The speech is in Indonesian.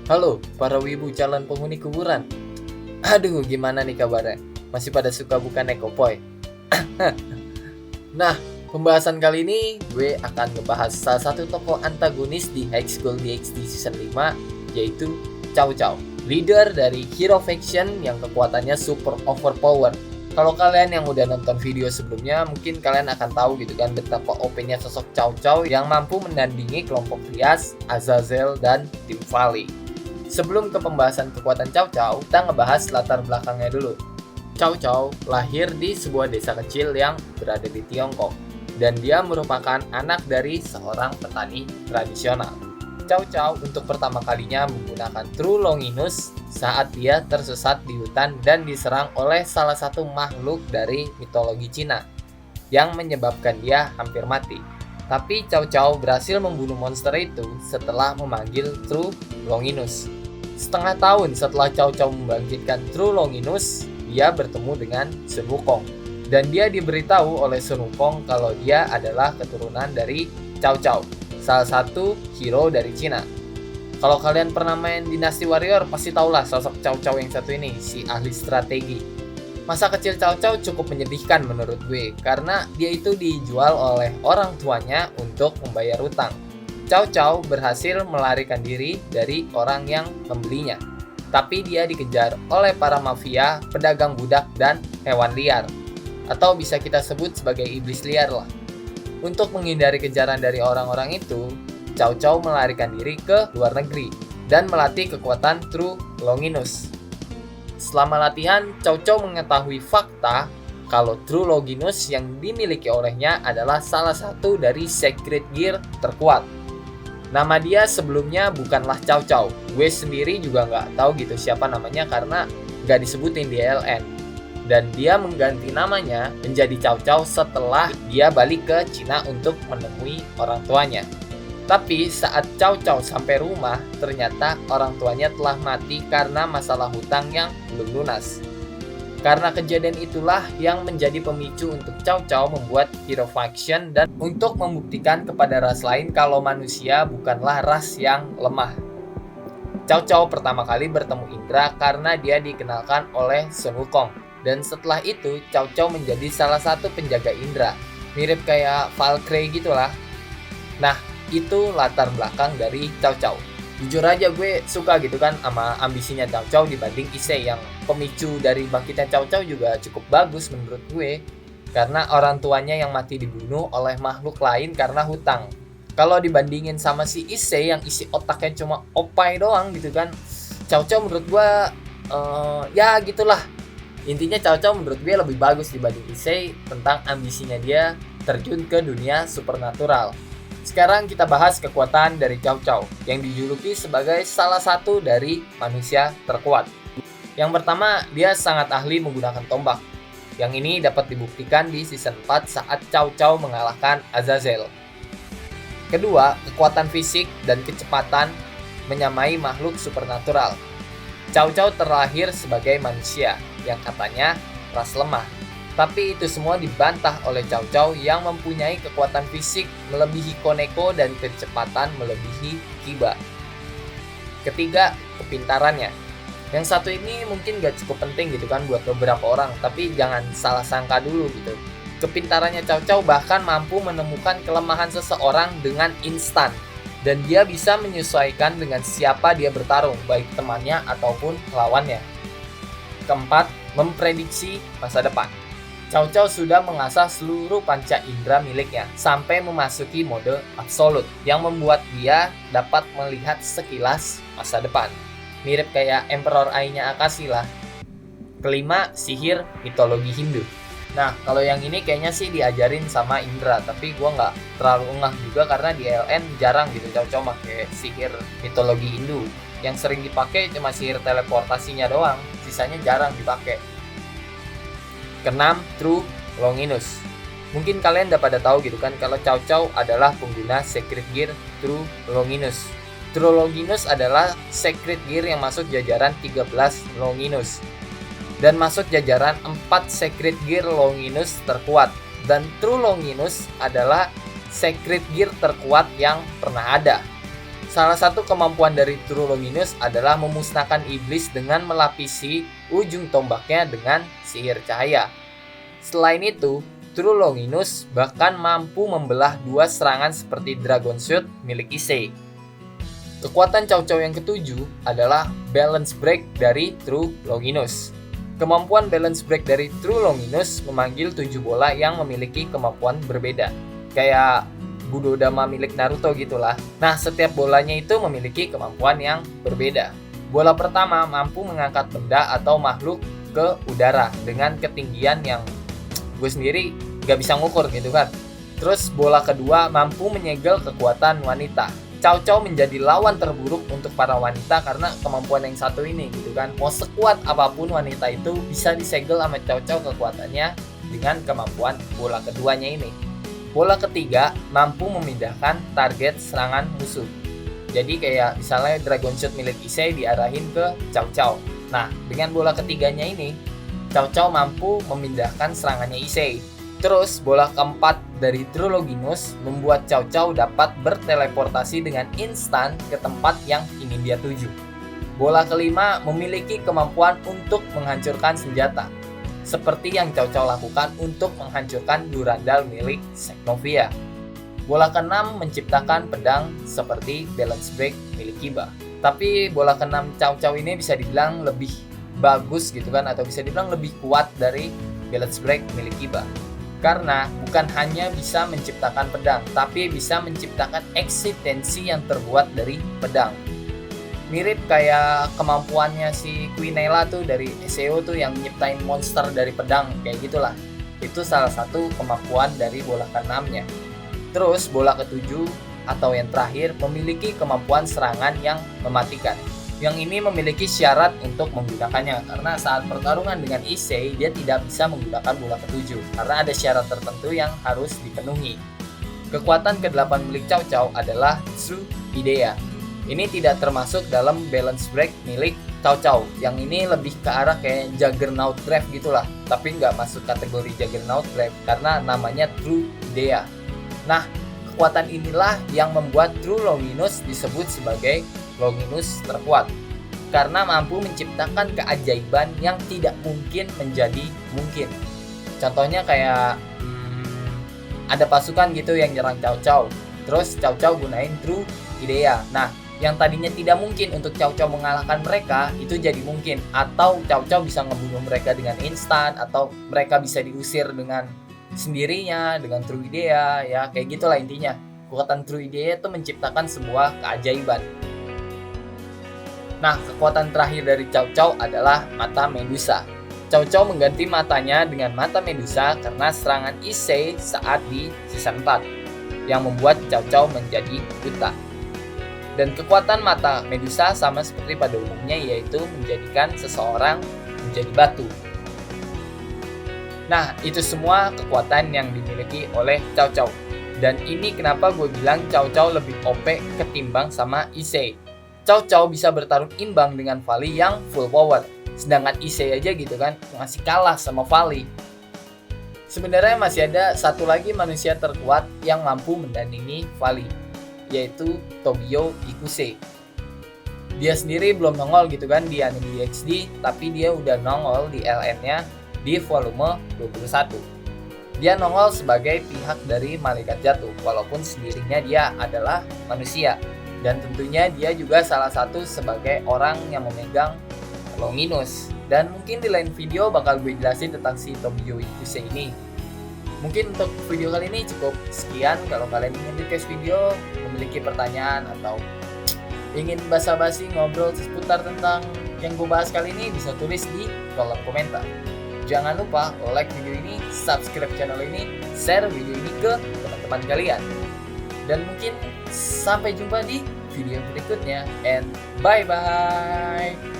Halo, para wibu calon penghuni kuburan. Aduh, gimana nih kabarnya? Masih pada suka bukan Nekopoy? Nah, pembahasan kali ini gue akan ngebahas salah satu tokoh antagonis di High School DxD Season 5, yaitu Chow Chow, leader dari Hero Faction yang kekuatannya super overpower. Kalau kalian yang udah nonton video sebelumnya, mungkin kalian akan tahu gitu kan betapa OP-nya sosok Chow Chow yang mampu menandingi kelompok Rias, Azazel, dan Tim Valley. Sebelum ke pembahasan kekuatan Chow Chow, kita ngebahas latar belakangnya dulu. Chow Chow lahir di sebuah desa kecil yang berada di Tiongkok, dan dia merupakan anak dari seorang petani tradisional. Chow Chow untuk pertama kalinya menggunakan True Longinus saat dia tersesat di hutan dan diserang oleh salah satu makhluk dari mitologi Cina yang menyebabkan dia hampir mati. Tapi Chow Chow berhasil membunuh monster itu setelah memanggil True Longinus. Setengah tahun setelah Chow Chow membangkitkan True Longinus, dia bertemu dengan Sun Wukong. Dan dia diberitahu oleh Sun Wukong kalau dia adalah keturunan dari Chow Chow, salah satu hero dari Cina. Kalau kalian pernah main Dynasty Warrior, pasti tahulah sosok Chow Chow yang satu ini, si ahli strategi. Masa kecil Chow Chow cukup menyedihkan menurut gue, karena dia itu dijual oleh orang tuanya untuk membayar utang. Chow Chow berhasil melarikan diri dari orang yang membelinya, tapi dia dikejar oleh para mafia, pedagang budak, dan hewan liar, atau bisa kita sebut sebagai iblis liar lah. Untuk menghindari kejaran dari orang-orang itu, Chow Chow melarikan diri ke luar negeri dan melatih kekuatan True Longinus. Selama latihan, Chow Chow mengetahui fakta kalau True Longinus yang dimiliki olehnya adalah salah satu dari Secret Gear terkuat. Nama dia sebelumnya bukanlah Chow Chow. Gue sendiri juga nggak tahu gitu siapa namanya karena nggak disebutin di LN. Dan dia mengganti namanya menjadi Chow Chow setelah dia balik ke Cina untuk menemui orang tuanya. Tapi saat Chow Chow sampai rumah, ternyata orang tuanya telah mati karena masalah hutang yang belum lunas. Karena kejadian itulah yang menjadi pemicu untuk Chow Chow membuat Hero Faction dan untuk membuktikan kepada ras lain kalau manusia bukanlah ras yang lemah. Chow Chow pertama kali bertemu Indra karena dia dikenalkan oleh Sun Wukong. Dan setelah itu, Chow Chow menjadi salah satu penjaga Indra. Mirip kayak Valkyrie gitulah. Nah, itu latar belakang dari Chow Chow. Jujur aja gue suka gitu kan sama ambisinya Chow Chow dibanding Issei yang pemicu dari bangkitnya Chow Chow juga cukup bagus menurut gue. Karena orang tuanya yang mati dibunuh oleh makhluk lain karena hutang. Kalau dibandingin sama si Issei yang isi otaknya cuma opai doang gitu kan, Chow Chow menurut gue ya gitulah. Intinya Chow Chow menurut gue lebih bagus dibanding Issei tentang ambisinya dia terjun ke dunia supernatural. Sekarang kita bahas kekuatan dari Chow Chow yang dijuluki sebagai salah satu dari manusia terkuat. Yang pertama, dia sangat ahli menggunakan tombak. Yang ini dapat dibuktikan di season 4 saat Chow Chow mengalahkan Azazel. Kedua, kekuatan fisik dan kecepatan menyamai makhluk supernatural. Chow Chow terlahir sebagai manusia yang katanya ras lemah. Tapi itu semua dibantah oleh Chow Chow yang mempunyai kekuatan fisik melebihi Koneko dan kecepatan melebihi Kiba. Ketiga, kepintarannya. Yang satu ini mungkin gak cukup penting gitu kan buat beberapa orang, tapi jangan salah sangka dulu gitu. Kepintarannya Chow Chow bahkan mampu menemukan kelemahan seseorang dengan instan. Dan dia bisa menyesuaikan dengan siapa dia bertarung, baik temannya ataupun lawannya. Keempat, memprediksi masa depan. Chow Chow sudah mengasah seluruh panca indera miliknya sampai memasuki mode absolut yang membuat dia dapat melihat sekilas masa depan. Mirip kayak Emperor Ai-nya Akashi lah. Kelima, sihir mitologi Hindu. Nah, kalau yang ini kayaknya sih diajarin sama Indra, tapi gue nggak terlalu ngeh juga karena di LN jarang gitu Chow Chow pakai sihir mitologi Hindu. Yang sering dipakai cuma sihir teleportasinya doang, sisanya jarang dipakai. Keenam, True Longinus. Mungkin kalian udah pada tahu gitu kan kalau Chow Chow adalah pengguna Secret Gear True Longinus. True Longinus adalah Secret Gear yang masuk jajaran 13 Longinus dan masuk jajaran 4 Secret Gear Longinus terkuat. Dan True Longinus adalah Secret Gear terkuat yang pernah ada. Salah satu kemampuan dari True Longinus adalah memusnahkan iblis dengan melapisi ujung tombaknya dengan sihir cahaya. Selain itu, True Longinus bahkan mampu membelah dua serangan seperti Dragon Shoot milik Issei. Kekuatan Cao Cao yang ketujuh adalah Balance Break dari True Longinus. Kemampuan Balance Break dari True Longinus memanggil 7 bola yang memiliki kemampuan berbeda. Kayak Budodama milik Naruto gitulah. Nah, setiap bolanya itu memiliki kemampuan yang berbeda. Bola pertama mampu mengangkat benda atau makhluk ke udara dengan ketinggian yang gue sendiri gak bisa ngukur gitu kan. Terus bola kedua mampu menyegel kekuatan wanita. Cao Cao menjadi lawan terburuk untuk para wanita karena kemampuan yang satu ini gitu kan. Mau sekuat apapun wanita itu bisa disegel sama Cao Cao kekuatannya dengan kemampuan bola keduanya ini. Bola ketiga mampu memindahkan target serangan musuh. Jadi kayak misalnya Dragon Shoot milik Issei diarahin ke Cao Cao. Nah, dengan bola ketiganya ini, Cao Cao mampu memindahkan serangannya Issei. Terus, bola keempat dari True Longinus membuat Cao Cao dapat berteleportasi dengan instan ke tempat yang ingin dia tuju. Bola kelima memiliki kemampuan untuk menghancurkan senjata, seperti yang Cao Cao lakukan untuk menghancurkan Durandal milik Seknovia. Bola keenam menciptakan pedang seperti Balance Break milik Kiba. Tapi bola keenam Cao Cao ini bisa dibilang lebih bagus gitu kan, atau bisa dibilang lebih kuat dari Balance Break milik Kiba. Karena bukan hanya bisa menciptakan pedang, tapi bisa menciptakan eksistensi yang terbuat dari pedang. Mirip kayak kemampuannya si Quinella tuh dari SEO tuh yang nyiptain monster dari pedang, kayak gitulah. Itu salah satu kemampuan dari bola keenamnya. Terus bola ketujuh atau yang terakhir memiliki kemampuan serangan yang mematikan. Yang ini memiliki syarat untuk menggunakannya, karena saat pertarungan dengan Issei dia tidak bisa menggunakan bola ketujuh karena ada syarat tertentu yang harus dipenuhi. Kekuatan ke-8 milik Cao Cao adalah True Idea. Ini tidak termasuk dalam Balance Break milik Cao Cao. Yang ini lebih ke arah kayak Juggernaut Grave gitulah, tapi nggak masuk kategori Juggernaut Grave karena namanya True Idea. Nah, kekuatan inilah yang membuat True Longinus disebut sebagai Longinus terkuat, karena mampu menciptakan keajaiban yang tidak mungkin menjadi mungkin. Contohnya kayak ada pasukan gitu yang nyerang Cao Cao, terus Cao Cao gunain True Idea. Nah, yang tadinya tidak mungkin untuk Cao Cao mengalahkan mereka itu jadi mungkin, atau Cao Cao bisa ngebunuh mereka dengan instan, atau mereka bisa diusir dengan sendirinya dengan True Idea, ya kayak gitulah intinya. Kekuatan True Idea itu menciptakan sebuah keajaiban. Nah, kekuatan terakhir dari Cao Cao adalah Mata Medusa. Cao Cao mengganti matanya dengan Mata Medusa karena serangan Issei saat di season 4 yang membuat Cao Cao menjadi buta. Dan kekuatan Mata Medusa sama seperti pada umumnya, yaitu menjadikan seseorang menjadi batu. Nah, itu semua kekuatan yang dimiliki oleh Cao Cao. Dan ini kenapa gue bilang Cao Cao lebih OP ketimbang sama Issei. Cao Cao bisa bertarung imbang dengan Valley yang full power. Sedangkan Issei aja gitu kan masih kalah sama Valley. Sebenarnya masih ada satu lagi manusia terkuat yang mampu mendandingi Valley, yaitu Tobio Ikuse. Dia sendiri belum nongol gitu kan di anime DxD, tapi dia udah nongol di LN-nya di volume 21. Dia nongol sebagai pihak dari Malaikat Jatuh, walaupun sendirinya dia adalah manusia. Dan tentunya dia juga salah satu sebagai orang yang memegang Longinus. Dan mungkin di lain video bakal gue jelasin tentang si Tobio Ikuse ini. Mungkin untuk video kali ini cukup sekian. Kalau kalian ingin request video, memiliki pertanyaan, atau ingin basa-basi ngobrol seputar tentang yang gue bahas kali ini, bisa tulis di kolom komentar. Jangan lupa like video ini, subscribe channel ini, share video ini ke teman-teman kalian. Dan mungkin sampai jumpa di video berikutnya, and bye-bye.